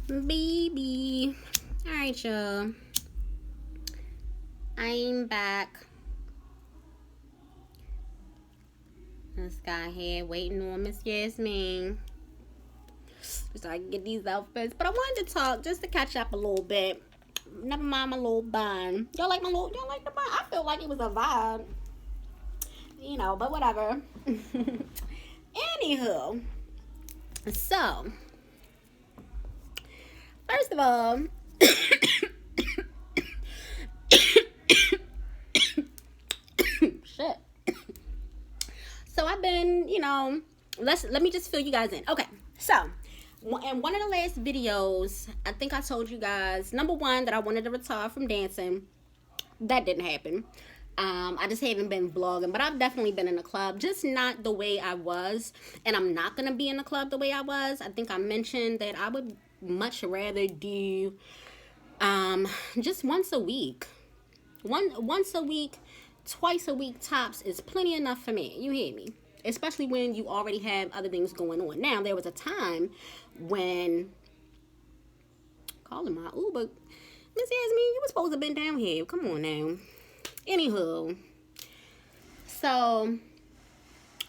Baby. Alright, y'all. I'm back. This guy here waiting on Miss Yasmine. So I can get these outfits. But I wanted to talk just to catch up a little bit. Never mind my little bun. Y'all like the bun? I feel like it was a vibe. But whatever. Anywho. So, first of all, shit. So I've been, let me just fill you guys in. Okay, so in one of the last videos, I think I told you guys, number one, that I wanted to retire from dancing. That didn't happen. I just haven't been vlogging, but I've definitely been in the club, just not the way I was, and I'm not gonna be in the club the way I was. I think I mentioned that I would much rather do just once a week. Once a week, twice a week tops is plenty enough for me. You hear me? Especially when you already have other things going on. Now, there was a time when calling my Uber, Miss Yasmine, you were supposed to have been down here. Come on now. Anywho, so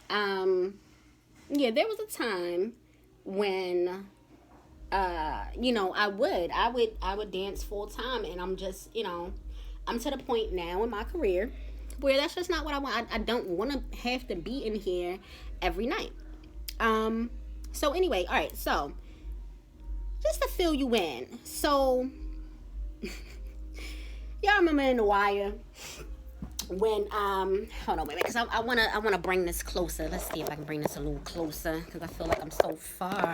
yeah, there was a time when I would dance full time, and I'm just, I'm to the point now in my career where that's just not what I want. I don't want to have to be in here every night. So anyway, all right, so just to fill you in, so y'all remember in The Wire when hold on, wait, because I wanna bring this closer. Let's see if I can bring this a little closer, because I feel like I'm so far.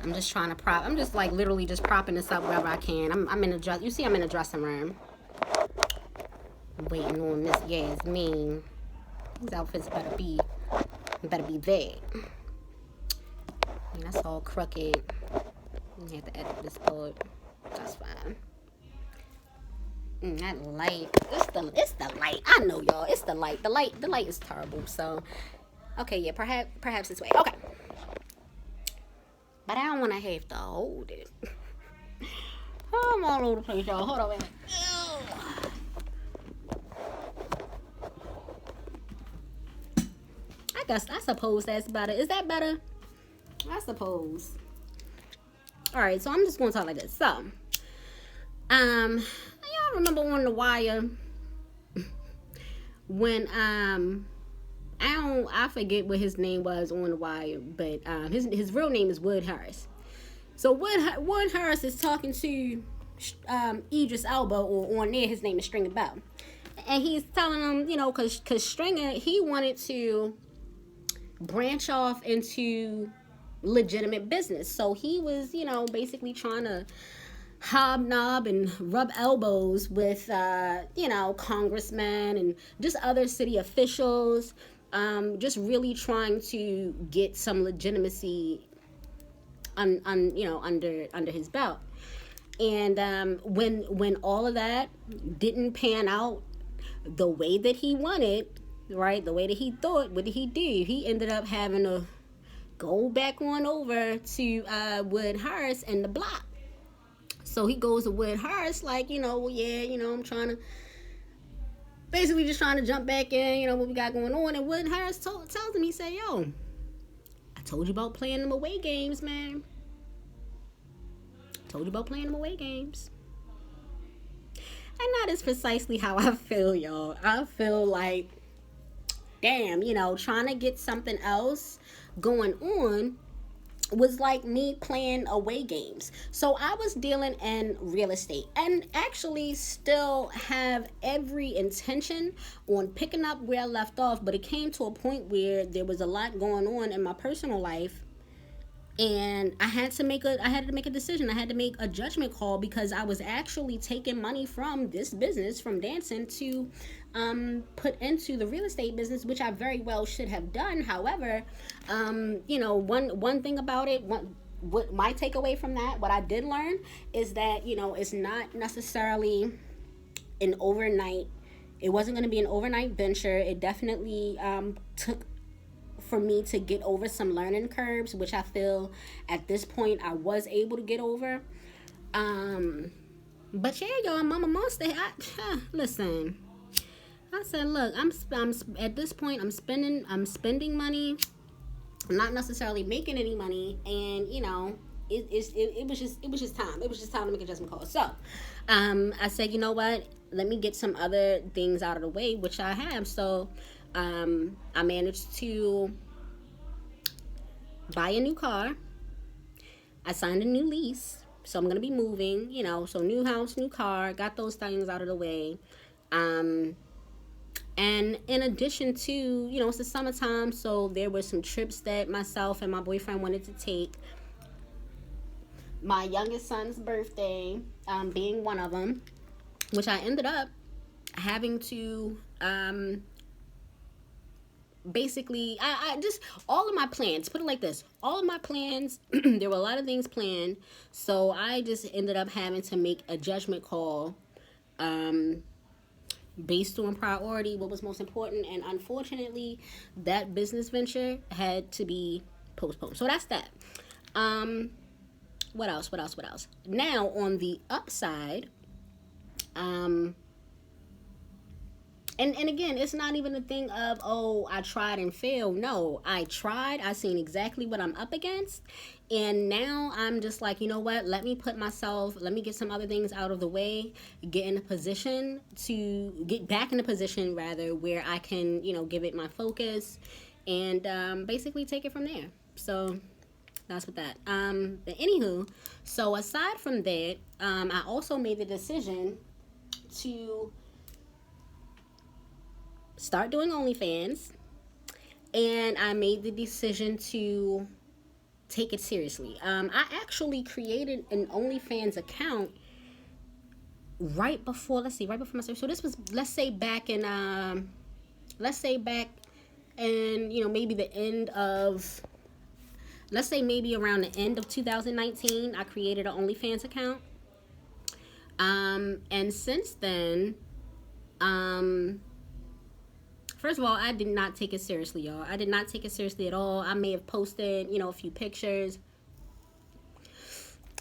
I'm just trying to I'm just like literally just propping this up wherever I can. I'm in a dress. You see, I'm in a dressing room. I'm waiting on Miss Yasmine. These outfits better be there. And that's all crooked. You have to edit this part. That's fine. That light. It's the light. I know, y'all. It's the light. The light is terrible. So, okay, yeah, perhaps this way. Okay. But I don't want to have to hold it. I'm all over the place, y'all. Hold on, wait. I suppose that's better. Is that better? I suppose. All right, so I'm just going to talk like this. So, y'all remember on The Wire when I forget what his name was on The Wire, but his real name is Wood Harris. So Wood Harris is talking to Idris Elba, or on there his name is Stringer Bell, and he's telling him, because Stringer, he wanted to branch off into legitimate business, so he was basically trying to hobnob and rub elbows with congressmen and just other city officials, just really trying to get some legitimacy under his belt. And when all of that didn't pan out the way that he wanted, right, the way that he thought, what did he do? He ended up having to go back on over to Wood Harris and the block. So he goes to Wood Harris like, I'm trying to, basically just trying to jump back in, what we got going on. And Wood Harris tells him, he said, yo, I told you about playing them away games, man. Told you about playing them away games. And that is precisely how I feel, y'all. I feel like, damn, trying to get something else going on was like me playing away games. So I was dealing in real estate, and actually still have every intention on picking up where I left off, but it came to a point where there was a lot going on in my personal life, and I had to make a decision. I had to make a judgment call, because I was actually taking money from this business, from dancing, to put into the real estate business, which I very well should have done. However, one thing about it, what my takeaway from that, what I did learn, is that it's not necessarily an overnight. It wasn't going to be an overnight venture. It definitely took for me to get over some learning curves, which I feel at this point I was able to get over. But yeah, y'all, Mama Monster, listen. I said, look, I'm at this point, I'm spending money, I'm not necessarily making any money, and it was just time. It was just time to make a judgment call. So, I said, you know what? Let me get some other things out of the way, which I have. So, I managed to buy a new car. I signed a new lease. So I'm going to be moving, so new house, new car, got those things out of the way. And in addition to, it's the summertime, so there were some trips that myself and my boyfriend wanted to take. My youngest son's birthday being one of them, which I ended up having to basically, I just, all of my plans, put it like this, all of my plans, there were a lot of things planned, so I just ended up having to make a judgment call based on priority, what was most important, and unfortunately, that business venture had to be postponed. So that's that. What else? Now, on the upside, And again, it's not even a thing of, oh, I tried and failed. No, I tried. I seen exactly what I'm up against. And now I'm just like, you know what? Let me get some other things out of the way, get back in a position rather, where I can, give it my focus and basically take it from there. So that's what that. But anywho, so aside from that, I also made the decision to start doing OnlyFans, and I made the decision to take it seriously. I actually created an OnlyFans account right before my surgery. So this was, let's say back in maybe the end of, let's say maybe around the end of 2019, I created an OnlyFans account. And since then, first of all, I did not take it seriously, y'all. I did not take it seriously at all. I may have posted, a few pictures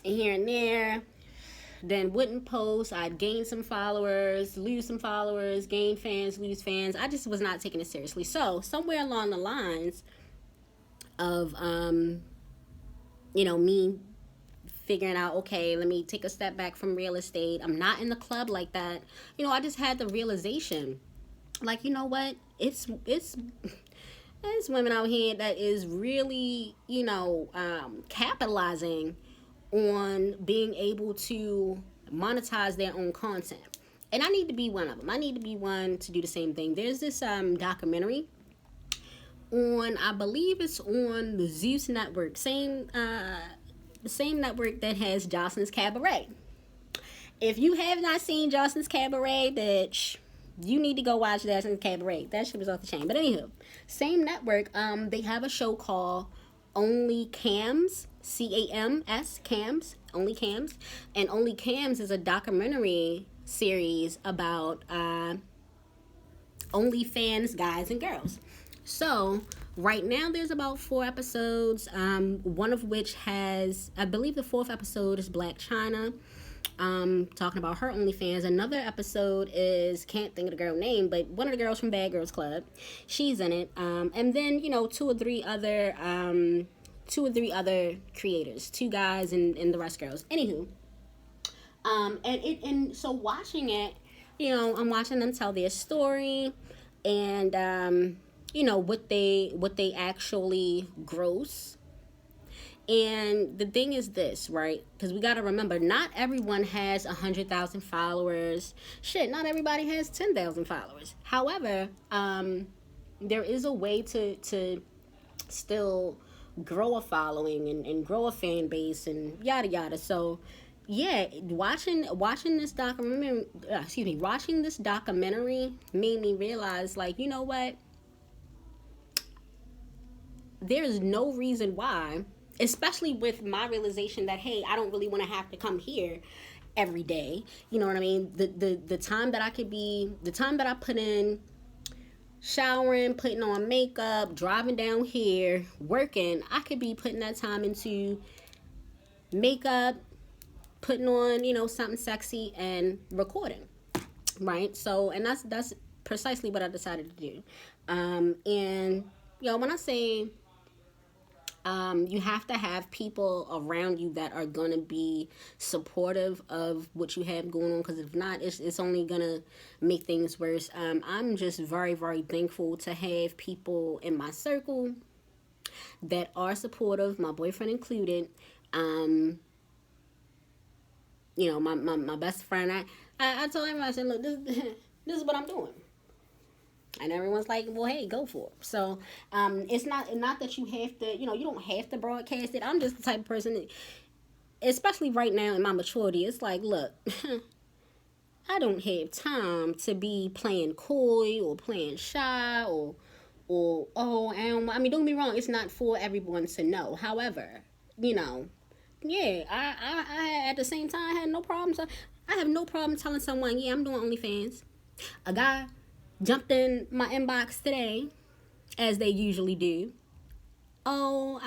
here and there, then wouldn't post. I'd gain some followers, lose some followers, gain fans, lose fans. I just was not taking it seriously. So somewhere along the lines of, me figuring out, okay, let me take a step back from real estate. I'm not in the club like that. I just had the realization, like, you know what? It's women out here that is really, capitalizing on being able to monetize their own content. And I need to be one of them. I need to be one to do the same thing. There's this documentary on, I believe it's on the Zeus network, the same network that has Jocelyn's Cabaret. If you have not seen Jocelyn's Cabaret, bitch, you need to go watch Jocelyn's Cabaret. That shit was off the chain. But anywho, same network, they have a show called Only Cams, C-A-M-S, Cams, Only Cams. And Only Cams is a documentary series about OnlyFans guys and girls. So right now there's about 4 episodes, one of which has, I believe the 4th episode is Black China, talking about her OnlyFans. Another episode is, can't think of the girl name, but one of the girls from Bad Girls Club, she's in it. And then, 2 or 3 other creators, 2 guys and the rest girls. Anywho, and so watching it, I'm watching them tell their story and, what they actually gross. And the thing is this, right? Because we got to remember, not everyone has 100,000 followers. Shit, not everybody has 10,000 followers. However, there is a way to still grow a following and grow a fan base and yada yada. So, yeah, watching this documentary, watching this documentary made me realize, like, you know what? There's no reason why, especially with my realization that, hey, I don't really want to have to come here every day. You know what I mean? The time that I put in showering, putting on makeup, driving down here, working, I could be putting that time into makeup, putting on, something sexy and recording. Right? So, and that's precisely what I decided to do. And when I say you have to have people around you that are going to be supportive of what you have going on, because if not, it's only going to make things worse. I'm just very, very thankful to have people in my circle that are supportive, my boyfriend included. Um, my best friend, I told him, I said, look, this is what I'm doing. And everyone's like, well, hey, go for it. So it's not that you have to, you don't have to broadcast it. I'm just the type of person that, especially right now in my maturity, it's like, look, I don't have time to be playing coy or playing shy or oh, I mean, don't get me wrong, it's not for everyone to know. However, yeah, I at the same time I had no problems. I have no problem telling someone, yeah, I'm doing OnlyFans. A guy jumped in my inbox today, as they usually do. Oh,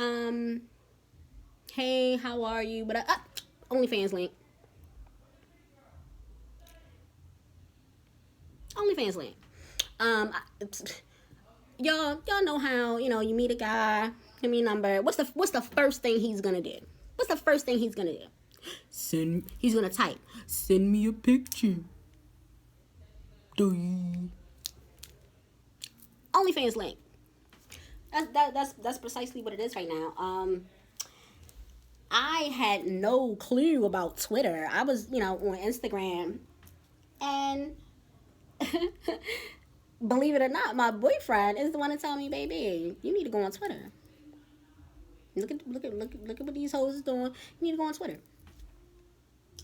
hey, how are you? But OnlyFans link. OnlyFans link. Um, y'all know how you meet a guy, give me a number. What's the first thing he's gonna do? What's the first thing he's gonna do? He's gonna type, send me a picture. OnlyFans link. That's precisely what it is right now. I had no clue about Twitter. I was, on Instagram, and believe it or not, my boyfriend is the one to tell me, baby, you need to go on Twitter. Look at what these hoes is doing. You need to go on Twitter.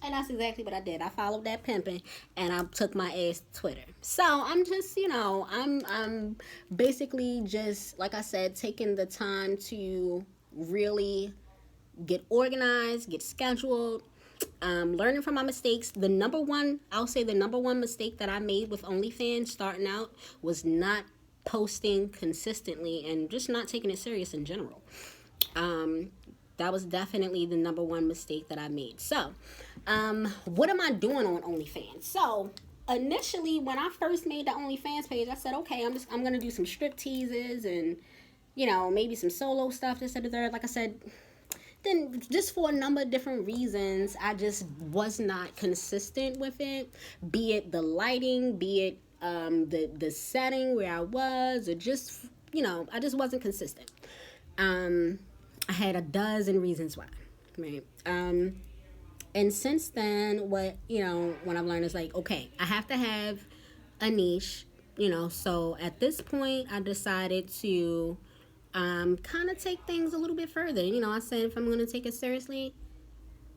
And that's exactly what I did. I followed that pimping, and I took my ass to Twitter. So I'm just, I'm basically just, like I said, taking the time to really get organized, get scheduled, learning from my mistakes. I'll say the number one mistake that I made with OnlyFans starting out was not posting consistently and just not taking it serious in general. That was definitely the number one mistake that I made. So, what am I doing on OnlyFans? So, initially, when I first made the OnlyFans page, I said, okay, I'm gonna do some strip teases and, maybe some solo stuff, this and the third. Like I said, then just for a number of different reasons, I just was not consistent with it. Be it the lighting, be it the setting where I was, or just, I just wasn't consistent. I had a dozen reasons why, right? And since then, what I've learned is like, okay, I have to have a niche, So at this point, I decided to kind of take things a little bit further. I said if I'm going to take it seriously,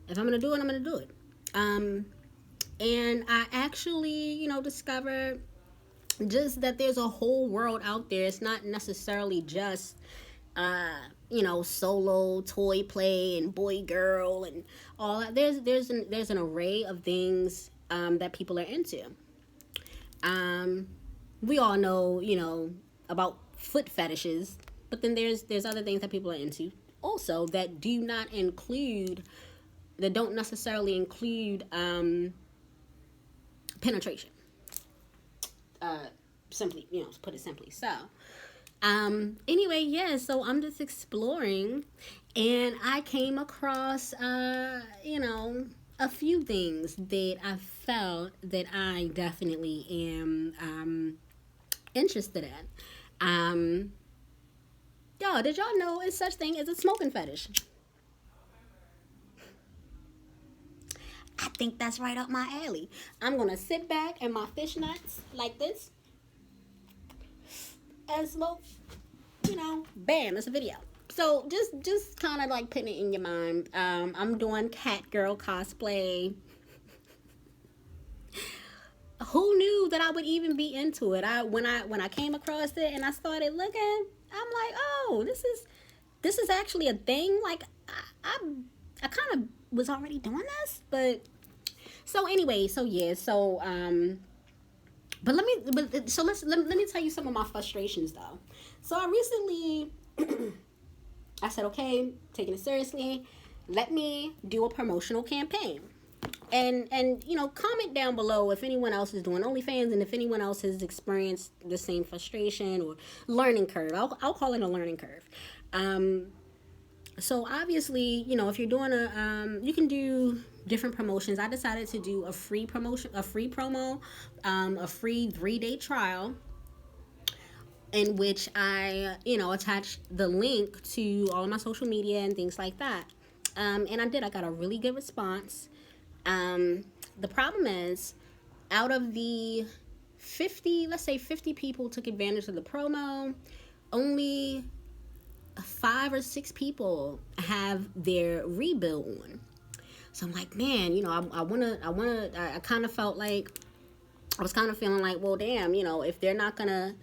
if I'm going to do it, I'm going to do it. And I actually, discovered just that there's a whole world out there. It's not necessarily just solo toy play and boy girl and all that. There's an array of things that people are into. We all know, about foot fetishes, but then there's other things that people are into also that don't necessarily include penetration. Simply, put it simply. So, anyway, yeah, so I'm just exploring, and I came across, a few things that I felt that I definitely am interested in. Did y'all know it's such thing as a smoking fetish? I think that's right up my alley. I'm gonna sit back in my fishnets like this and smoke. Bam, it's a video. So just kind of like putting it in your mind. I'm doing cat girl cosplay. Who knew that I would even be into it? When I came across it and I started looking, I'm like, oh, this is actually a thing. Like I kind of was already doing this, but so anyway, so yeah, so But let me tell you some of my frustrations though. So I recently I said, okay, taking it seriously, let me do a promotional campaign. And comment down below if anyone else is doing OnlyFans and if anyone else has experienced the same frustration or learning curve. I'll call it a learning curve. So obviously, if you're doing you can do different promotions. I decided to do a free promotion, a free promo, a free 3-day trial in which I, attached the link to all of my social media and things like that. And I did. I got a really good response. The problem is, out of the 50, let's say 50 people took advantage of the promo, only 5 or 6 people have their rebill on. So I'm like, man, I kind of felt like, I was kind of feeling like, well, damn, if they're not gonna,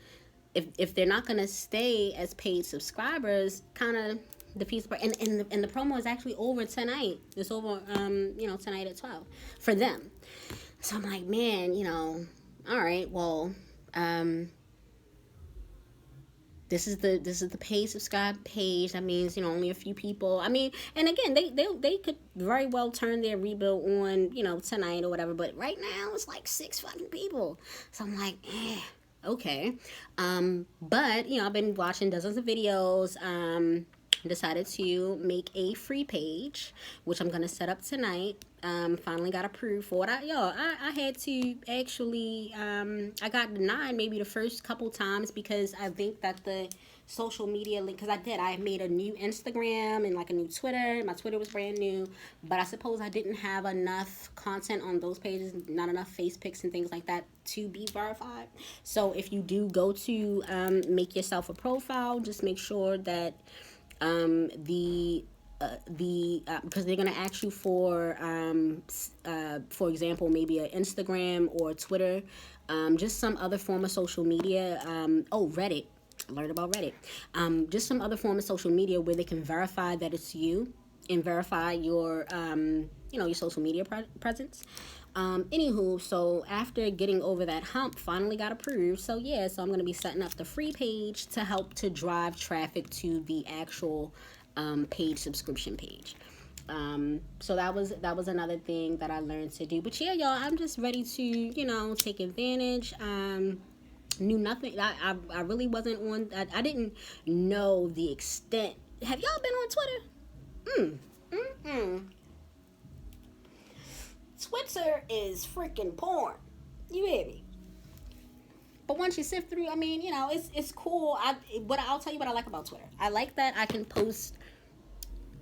if they're not gonna stay as paid subscribers, kind of defeats the, and the promo is actually over tonight. It's over, tonight at 12 for them. So I'm like, man, all right, well, this is the paid subscribe page. That means only a few people. I mean, and again, they could very well turn their rebuild on tonight or whatever. But right now it's like 6 fucking people. So I'm like, okay. But I've been watching dozens of videos. Decided to make a free page, which I'm gonna set up tonight. Finally got approved for it. I had to actually, I got denied maybe the first couple times because I think that the social media link, because I made a new Instagram and like a new Twitter. My Twitter was brand new, but I suppose I didn't have enough content on those pages, not enough face pics and things like that to be verified. So if you do go to make yourself a profile, just make sure that because they're gonna ask you for example, maybe an Instagram or Twitter, just some other form of social media. Reddit. Learn about Reddit. Just some other form of social media where they can verify that it's you and verify your your social media presence. Anywho, so after getting over that hump, finally got approved. So I'm going to be setting up the free page to help to drive traffic to the actual paid subscription page. So that was another thing that I learned to do. But y'all, I'm just ready to, take advantage. Knew nothing. I really wasn't on. I didn't know the extent. Have y'all been on Twitter? Twitter is freaking porn. You hear me? But once you sift through, I mean, it's cool. I'll tell you what I like about Twitter. I like that I can post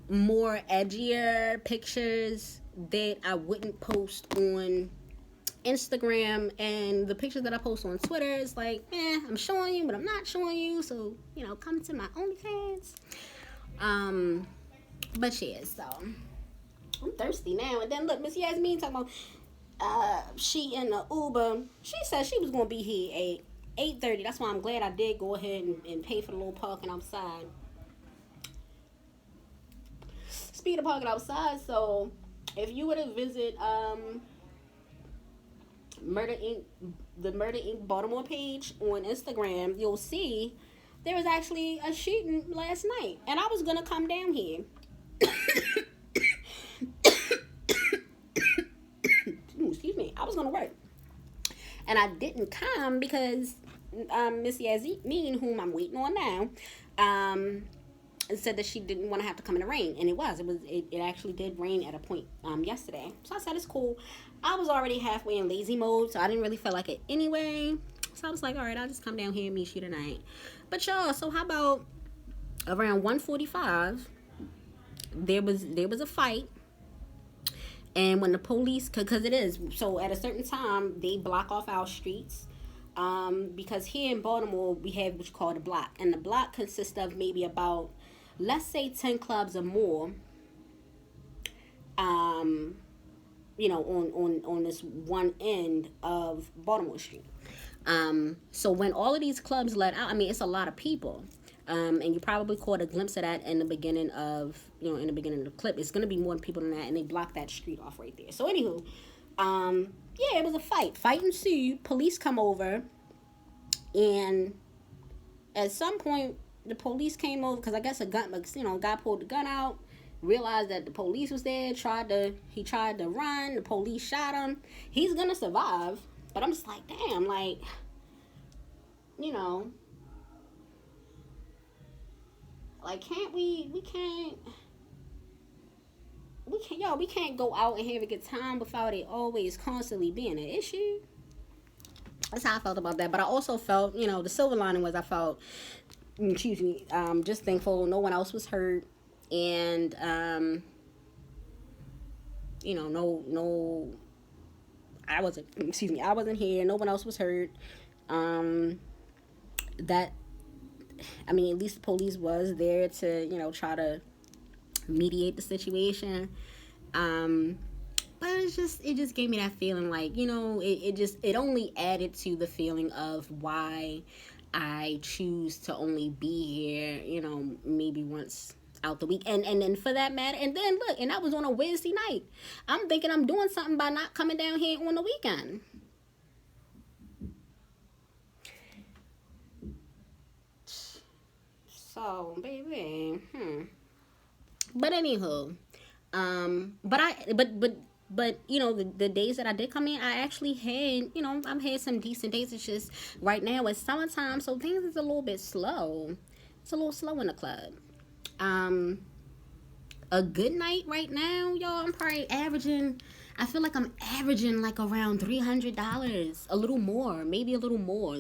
more edgier pictures that I wouldn't post on Instagram, and the pictures that I post on Twitter is like, I'm showing you, but I'm not showing you. So, come to my OnlyFans. But so I'm thirsty now. And then look, Miss Yasmine talking about she in the Uber. She said she was gonna be here at 8:30. That's why I'm glad I did go ahead and pay for the little parking outside. Speed of parking outside. So if you were to visit the Murder Inc. Baltimore page on Instagram, you'll see there was actually a shooting last night, and I was gonna come down here. Excuse me. I was gonna work, and I didn't come because Miss Yasmine, whom I'm waiting on now, said that she didn't want to have to come in the rain, and it actually did rain at a point yesterday. So I said it's cool. I was already halfway in lazy mode, so I didn't really feel like it anyway. So I was like, all right, I'll just come down here and meet you tonight. But y'all, so how about around 1:45? There was a fight. And when the police, because it is, so at a certain time, they block off our streets. Because here in Baltimore, we have what you call the block. And the block consists of maybe about, let's say 10 clubs or more, on this one end of Baltimore Street. So when all of these clubs let out, I mean, it's a lot of people. And you probably caught a glimpse of that in the beginning of the clip. It's going to be more people than that, and they block that street off right there. So anywho, Yeah, it was a fight. Fight ensued. Police come over, and at some point, the police came over because I guess guy pulled the gun out, realized that the police was there, he tried to run. The police shot him. He's gonna survive, but I'm just like, damn, like, you know, like, we can't go out and have a good time without it always constantly being an issue. That's how I felt about that. But I also felt, the silver lining was I felt, excuse me, just thankful no one else was hurt, and no, I wasn't here. No one else was hurt. That, I mean, at least the police was there to, try to mediate the situation. But it just gave me that feeling like, it only added to the feeling of why I choose to only be here, maybe once out the week. And then for that matter, and then look, and that was on a Wednesday night. I'm thinking I'm doing something by not coming down here on the weekend. So, baby, But anywho, but the days that I did come in, I actually had, I've had some decent days. It's just right now it's summertime, so things is a little bit slow. It's a little slow in the club. A good night right now, y'all, I'm probably averaging. I feel like I'm averaging like around $300, a little more, maybe a little more.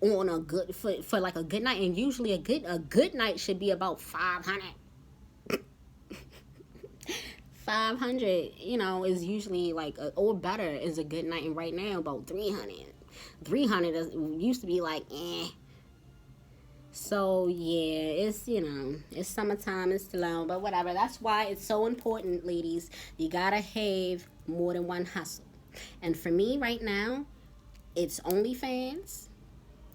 On a good for like a good night, and usually a good night should be about 500. 500, is usually like or better is a good night, and right now about 300 used to be like So yeah, it's summertime, it's slow, but whatever. That's why it's so important, ladies. You gotta have more than one hustle, and for me right now, it's OnlyFans,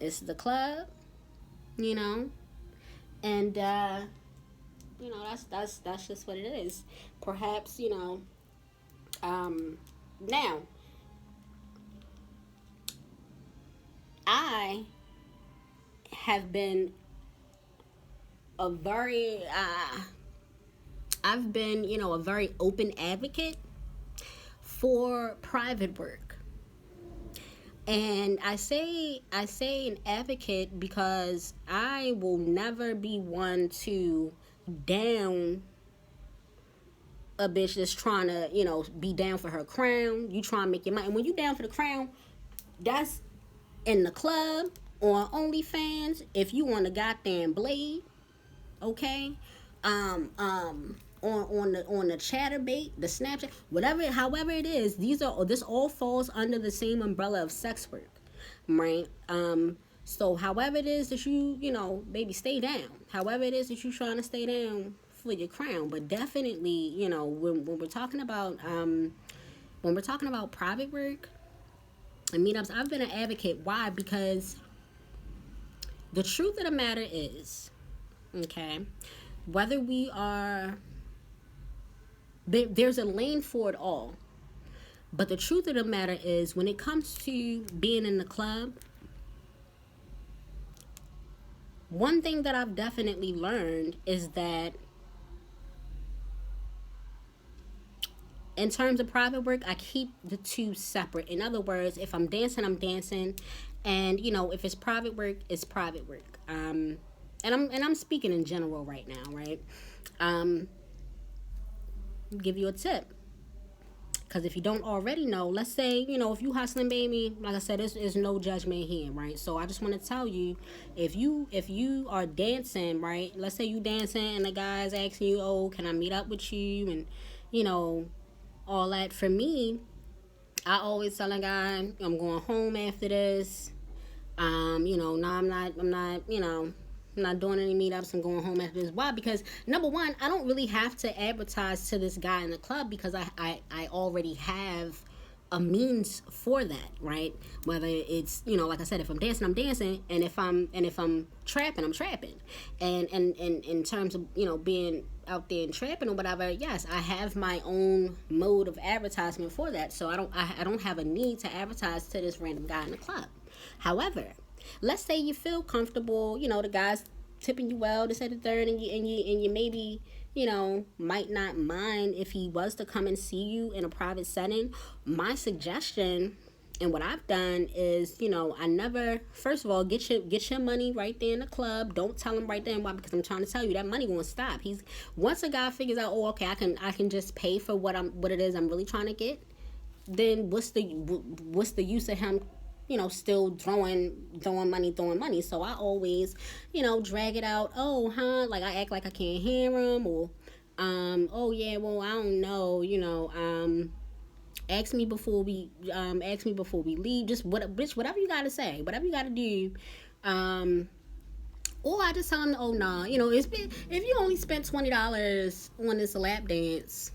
it's the club, and that's just what it is. Perhaps now I have been a very I've been a very open advocate for private work. And I say an advocate because I will never be one to down a bitch that's trying to, be down for her crown. You try and make your money. And when you down for the crown, that's in the club, on OnlyFans, if you want a goddamn blade, okay? On the chatterbait, the Snapchat, however it is, this all falls under the same umbrella of sex work, right? So however it is that you baby, stay down. However it is that you trying to stay down for your crown, but definitely, when we're talking about private work and meetups, I've been an advocate. Why? Because the truth of the matter is, okay, whether we are there's a lane for it all. But the truth of the matter is, when it comes to being in the club, one thing that I've definitely learned is that in terms of private work, I keep the two separate. In other words, if I'm dancing, I'm dancing, and if it's private work, it's private work. And I'm speaking in general right now, right? Give you a tip, because if you don't already know, let's say if you hustling, baby, like I said, there's no judgment here, right? So I just want to tell you, if you are dancing, right, let's say you dancing and the guy's asking you, oh, can I meet up with you, and all that. For me, I always tell a guy, I'm going home after this. No, I'm not doing any meetups. I'm going home after this. Why? Because number one, I don't really have to advertise to this guy in the club, because I already have a means for that, right? Whether it's like I said, if I'm dancing, I'm dancing, and if I'm trapping, I'm trapping. And in terms of being out there and trapping or whatever, yes, I have my own mode of advertisement for that. So I don't have a need to advertise to this random guy in the club. However, let's say you feel comfortable, the guy's tipping you well, this and the third, and you maybe, might not mind if he was to come and see you in a private setting. My suggestion and what I've done is, I never, first of all, get your money right there in the club. Don't tell him right there and why, because I'm trying to tell you that money won't stop. Once a guy figures out, oh, okay, I can just pay for what it is I'm really trying to get, then what's the use of him, still throwing money. So I always, drag it out. Oh, huh? Like I act like I can't hear him, or, oh yeah, well, I don't know, ask me before we leave. Just whatever you gotta say, whatever you gotta do. Or I just tell them, oh nah, if you only spent $20 on this lap dance,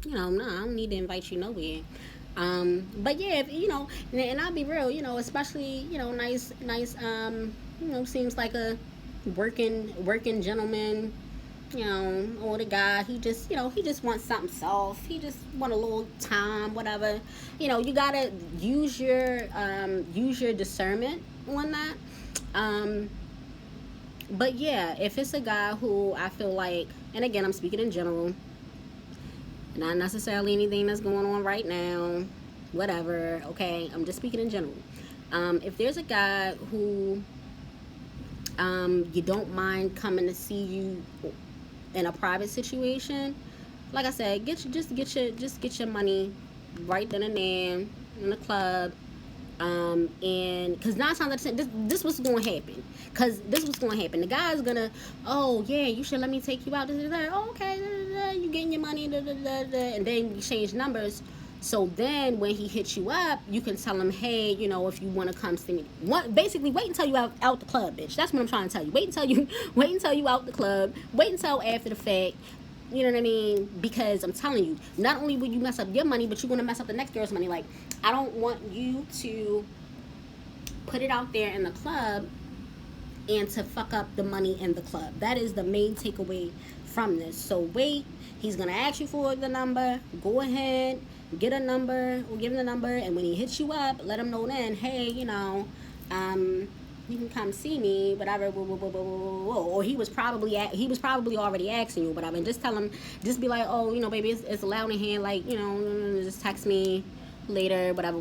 nah, I don't need to invite you nowhere. But yeah, and I'll be real, especially, nice, seems like a working gentleman, or the guy, he just wants something soft. He just want a little time, whatever. You gotta use your discernment on that. But yeah, if it's a guy who I feel like, and again, I'm speaking in general, not necessarily anything that's going on right now, whatever, okay? I'm just speaking in general. If there's a guy who you don't mind coming to see you in a private situation, like I said, get your money right then and there in the club. And because 9 times out of 10, this what's going to happen. The guy's gonna, oh yeah, you should let me take you out. Oh, okay, you getting your money, and then you change numbers. So then when he hits you up, you can tell him, hey, if you want to come see me. Basically, wait until you out the club, bitch. That's what I'm trying to tell you. Wait until you out the club. Wait until after the fact. You know what I mean? Because I'm telling you, not only will you mess up your money, but you're going to mess up the next girl's money. Like, I don't want you to put it out there in the club and to fuck up the money in the club. That is the main takeaway from this. So wait, he's going to ask you for the number. Go ahead, get a number, or give him the number. And when he hits you up, let him know then, hey, you can come see me, whatever, or he was probably already asking you, whatever, and just tell him, just be like, oh, baby, it's loud in here, like, just text me later, whatever,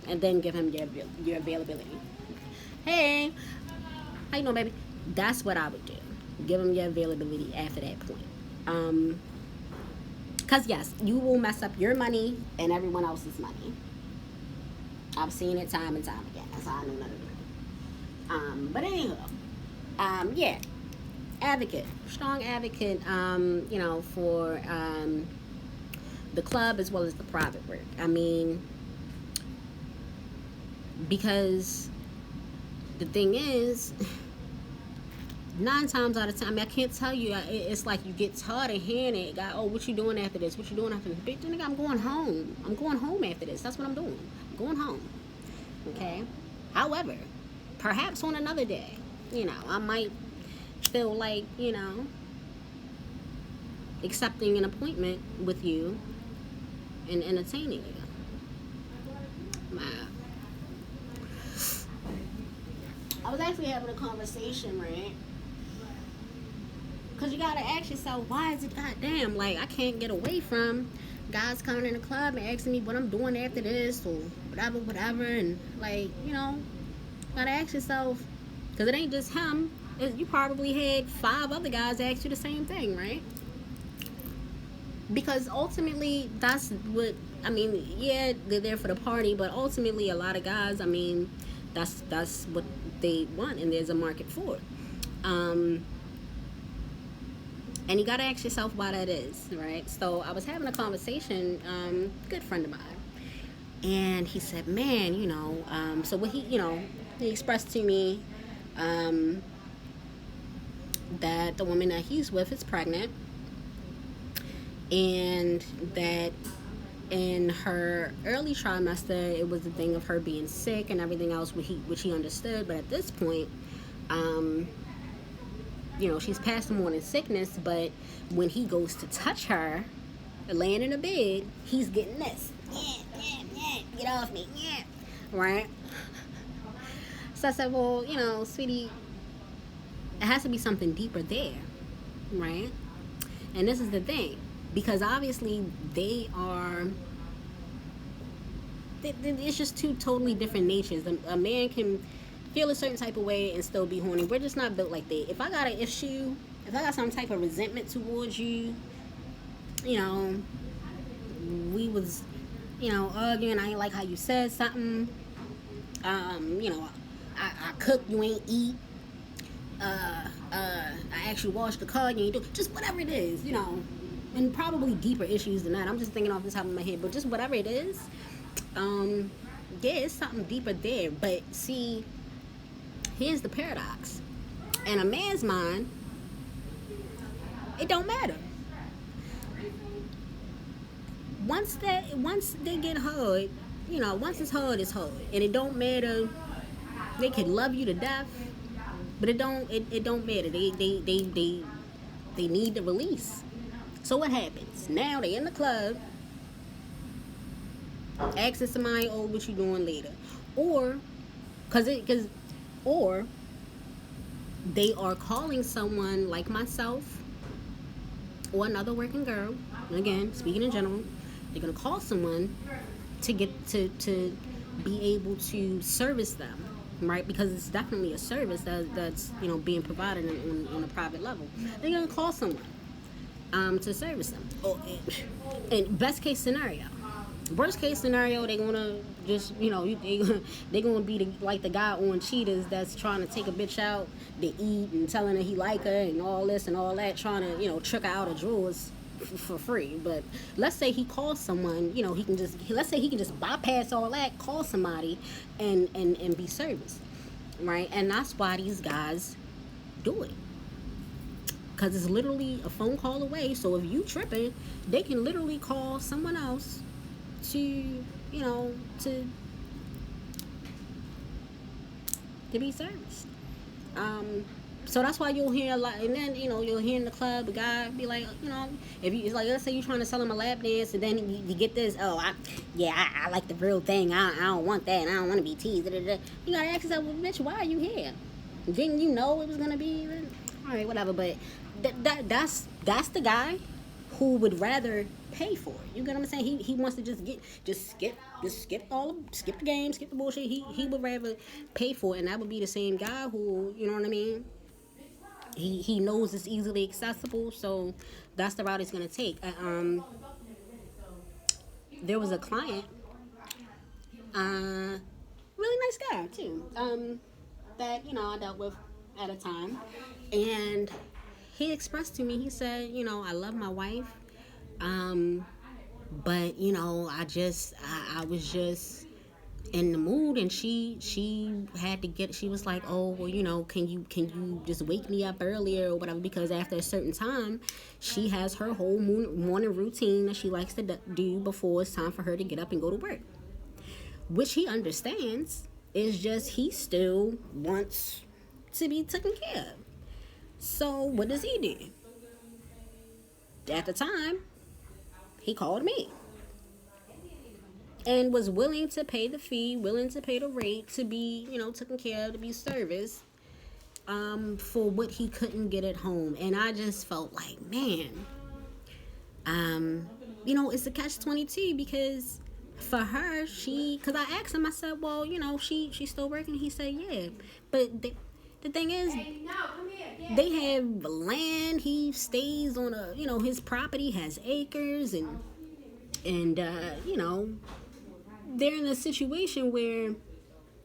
and then give him your availability. Hey, how you doing, baby? That's what I would do. Give him your availability after that point. Because yes, you will mess up your money and everyone else's money. I've seen it time and time again. That's how I know nothing. But anyhow, yeah, strong advocate, for the club as well as the private work. I mean, because the thing is, 9 times out of 10, I can't tell you, it's like you get tired of hearing it. God, oh, what you doing after this? What you doing after this? Bitch, nigga, I'm going home. I'm going home after this. That's what I'm doing. I'm going home. Okay? However, perhaps on another day, I might feel like, accepting an appointment with you and entertaining you. I was actually having a conversation, right? Because you gotta ask yourself, why is it goddamn, like, I can't get away from guys coming in the club and asking me what I'm doing after this or whatever, and like, gotta ask yourself, because it ain't just him. You probably had 5 other guys ask you the same thing, right? Because ultimately, that's what, yeah, they're there for the party, but ultimately, a lot of guys, that's what they want, and there's a market for it. And you gotta ask yourself why that is, right? So I was having a conversation, good friend of mine, and he said, man, so what he expressed to me that the woman that he's with is pregnant, and that in her early trimester it was the thing of her being sick and everything else, which he understood, but at this point she's past the morning sickness, but when he goes to touch her, laying in the bed, he's getting this. Yeah, yeah, yeah. Get off me. Yeah. Right? So I said, well, sweetie, it has to be something deeper there. Right? And this is the thing. Because obviously it's just two totally different natures. A man can feel a certain type of way and still be horny. We're just not built like that. If I got an issue, if I got some type of resentment towards you, you know, we was, arguing. I ain't like how you said something. I cook, you ain't eat. I actually wash the car, you ain't do. Just whatever it is, and probably deeper issues than that. I'm just thinking off the top of my head, but just whatever it is, yeah, it's something deeper there. But see, here's the paradox. In a man's mind, it don't matter. Once they get hard, once it's hard, and it don't matter. They can love you to death, but it don't matter. They need the release. So what happens? Now they in the club, asking somebody, "Oh, what you doing later?" Or, or they are calling someone like myself or another working girl. Again, speaking in general, they're gonna call someone to get to be able to service them, right? Because it's definitely a service that's being provided on a private level. They're gonna call someone to service them. And best case scenario, worst case scenario, they're gonna just they're gonna be like the guy on Cheetahs that's trying to take a bitch out to eat and telling her he like her and all this and all that, trying to trick her out of drawers for free. But let's say he calls someone, let's say he can just bypass all that, call somebody and be serviced, right? And that's why these guys do it, because it's literally a phone call away. So if you tripping, they can literally call someone else to be serviced. So that's why you'll hear a lot, and then you'll hear in the club a guy be like, if you, it's like, let's say you're trying to sell him a lap dance, and then you get this, I like the real thing, I don't want that, and I don't want to be teased. You gotta ask yourself, well, bitch, why are you here? Didn't you know it was gonna be? All right, whatever. But that's the guy who would rather pay for it. You get what I'm saying? He wants to skip the game, skip the bullshit. He would rather pay for it, and that would be the same guy who, you know what I mean? He knows it's easily accessible, so that's the route he's gonna take. There was a client, really nice guy too, that I dealt with at a time, and he expressed to me. He said, I love my wife, but I was just in the mood, and she had to get, she was like, oh, well, can you just wake me up earlier or whatever, because after a certain time she has her whole morning routine that she likes to do before it's time for her to get up and go to work, which he understands. It's just he still wants to be taken care of. So what does he do? At the time, he called me and was willing to pay the fee, willing to pay the rate to be, taken care of, to be serviced, for what he couldn't get at home. And I just felt like, man, it's a catch-22, because for her, because I asked him, I said, well, she's still working. He said, yeah. But the thing is, they have land. He stays on his property has acres, and they're in a situation where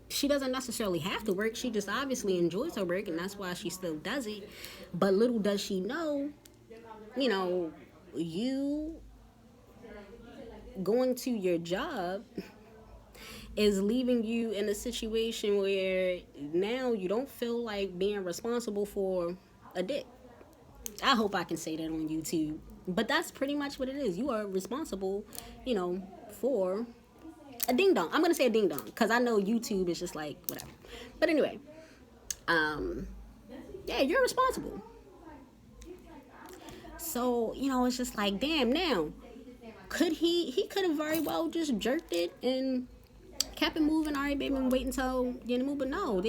she doesn't necessarily have to work. She just obviously enjoys her work, and that's why she still does it. But little does she know, you going to your job is leaving you in a situation where now you don't feel like being responsible for a dick. I hope I can say that on YouTube. But that's pretty much what it is. You are responsible, for a ding dong. I'm going to say a ding dong, because I know YouTube is just like, whatever. But anyway, yeah, you're responsible. So, it's just like, damn, now, he could have very well just jerked it and kept it moving. All right, baby, and wait until you're in the mood. But no,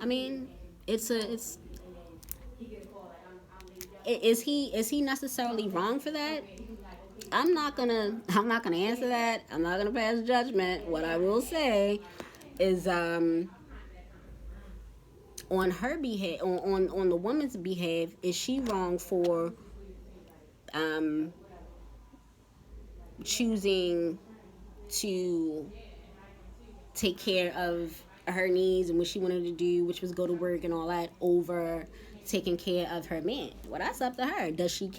I mean, it's is he necessarily wrong for that? I'm not gonna answer that. I'm not gonna pass judgment. What I will say is, on her behalf, on the woman's behalf, is she wrong for um choosing to take care of her needs and what she wanted to do, which was go to work and all that, over taking care of her man? Well, that's up to her. Does she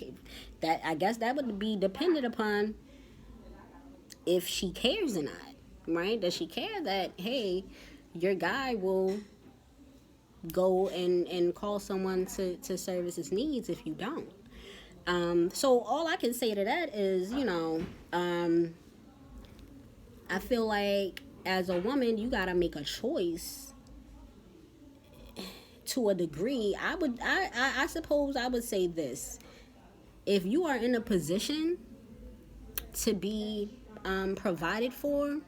that? I guess that would be dependent upon if she cares or not, right? Does she care that, hey, your guy will go and call someone to service his needs if you don't? So all I can say to that is, I feel like as a woman, you gotta make a choice to a degree. I suppose I would say this: if you are in a position to be provided for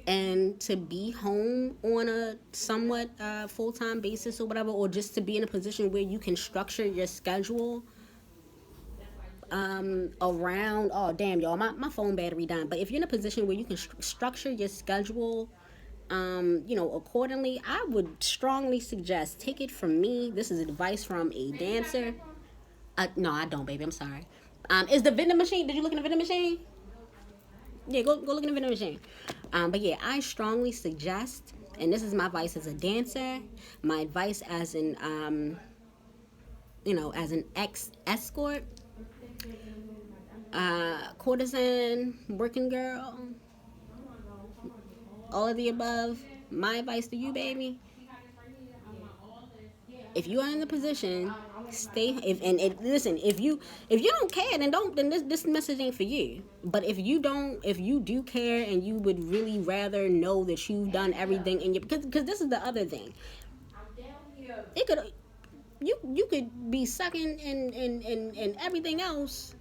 and to be home on a somewhat full-time basis or whatever, or just to be in a position where you can structure your schedule around, oh damn y'all, my phone battery dying, but if you're in a position where you can structure your schedule accordingly, I would strongly suggest, take it from me, this is advice from a dancer. No, I don't, baby, I'm sorry. Is the vending machine, did you look in the vending machine? Yeah, go look in the vending machine. But yeah, I strongly suggest, and this is my advice as a dancer, my advice as an as an escort, courtesan, working girl, all of the above. My advice to you, baby: if you are in the position, stay. Listen, if you don't care, then this message ain't for you. But if you do care and you would really rather know that you've done everything in your, because this is the other thing, it could you could be sucking and everything else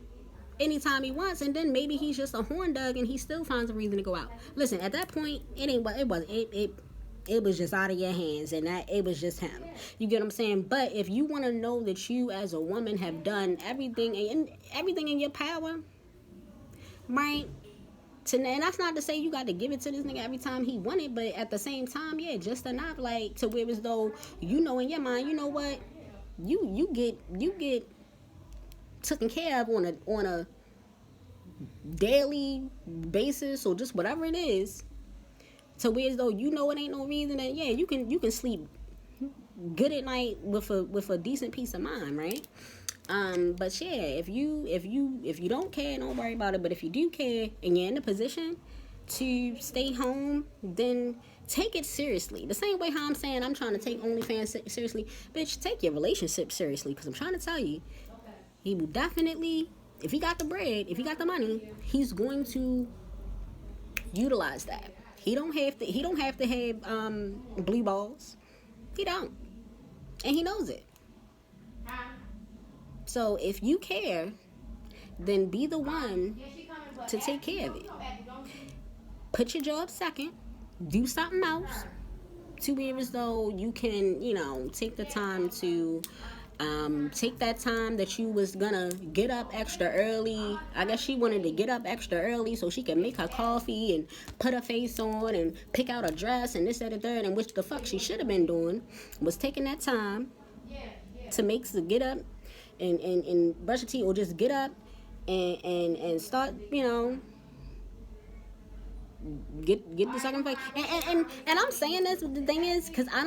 anytime he wants, and then maybe he's just a horn dog and he still finds a reason to go out. Listen, at that point, it was just out of your hands, and that it was just him. You get what I'm saying? But if you want to know that you as a woman have done everything in your power, right? And that's not to say you got to give it to this nigga every time he want it, but at the same time, yeah, just enough like to where as though in your mind, you know what, you get taken care of on a daily basis or just whatever it is, to where as though it ain't no reason that, yeah, you can sleep good at night with a decent peace of mind, right? But yeah, if you don't care, don't worry about it. But if you do care and you're in a position to stay home, then take it seriously. The same way how I'm saying I'm trying to take OnlyFans seriously, bitch, take your relationship seriously, because I'm trying to tell you, he will definitely, if he got the bread, if he got the money, he's going to utilize that. He don't have to have blue balls. He don't. And he knows it. So if you care, then be the one to take care of it. Put your job second. Do something else to where as though you can, take the time to take that time that you was gonna get up extra early. I guess she wanted to get up extra early so she could make her coffee and put her face on and pick out a dress and this, that, and third, and which the fuck she should have been doing was taking that time to get up and brush your teeth, or just get up and start, get the second place. And I'm saying this, the thing is, because I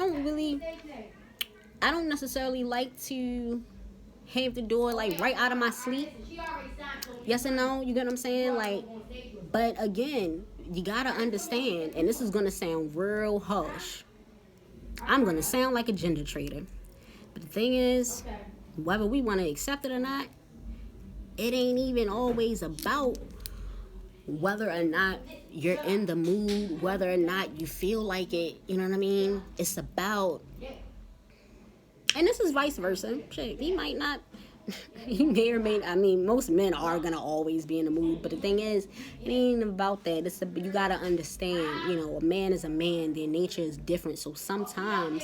don't necessarily like to have the door like right out of my sleep. Yes and no, you get what I'm saying? Like, but again, you gotta understand, and this is gonna sound real harsh. I'm gonna sound like a gender traitor. But the thing is, whether we want to accept it or not, it ain't even always about whether or not you're in the mood, whether or not you feel like it, you know what I mean? It's about, and this is vice versa. Shit, he might not He may or may. I mean, most men are gonna always be in the mood, but the thing is, it ain't about that. You gotta understand. You know, a man is a man. Their nature is different. So sometimes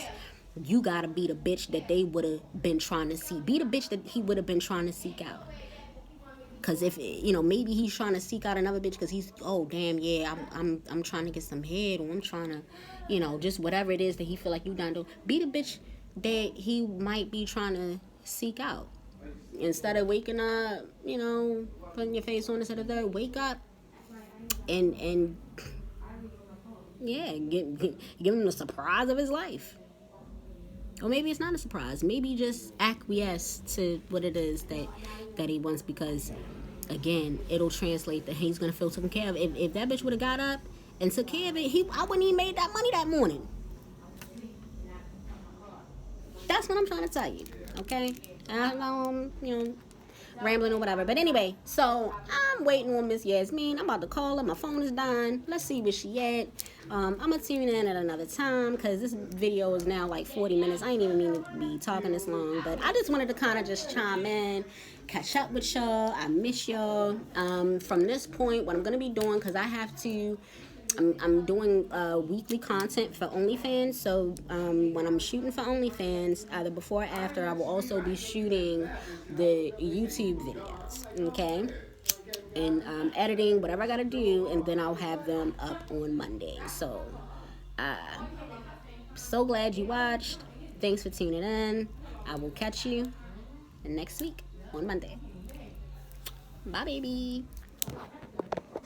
you gotta be the bitch that they would have been trying to see. Be the bitch that he would have been trying to seek out. Cause if you know, maybe he's trying to seek out another bitch because he's, oh damn, yeah, I'm trying to get some head, or I'm trying to, you know, just whatever it is that he feel like you done do. Be the bitch that he might be trying to seek out. Instead of waking up, you know, putting your face on instead of that, wake up and yeah, give him the surprise of his life. Or maybe it's not a surprise. Maybe just acquiesce to what it is that he wants, because again, it'll translate that he's gonna feel taken care of. If that bitch would have got up and took care of it, I wouldn't even made that money that morning. That's what I'm trying to tell you. Okay? You know, rambling or whatever. But anyway, so I'm waiting on Miss Yasmine. I'm about to call her. My phone is dying. Let's see where she at. I'm going to tune in at another time because this video is now like 40 minutes. I ain't even mean to be talking this long, but I just wanted to kind of just chime in, catch up with y'all. I miss y'all. From this point, what I'm going to be doing, because I have to... I'm doing weekly content for OnlyFans. So when I'm shooting for OnlyFans, either before or after, I will also be shooting the YouTube videos. Okay? And editing, whatever I gotta do, and then I'll have them up on Monday. So, so glad you watched. Thanks for tuning in. I will catch you next week on Monday. Bye, baby.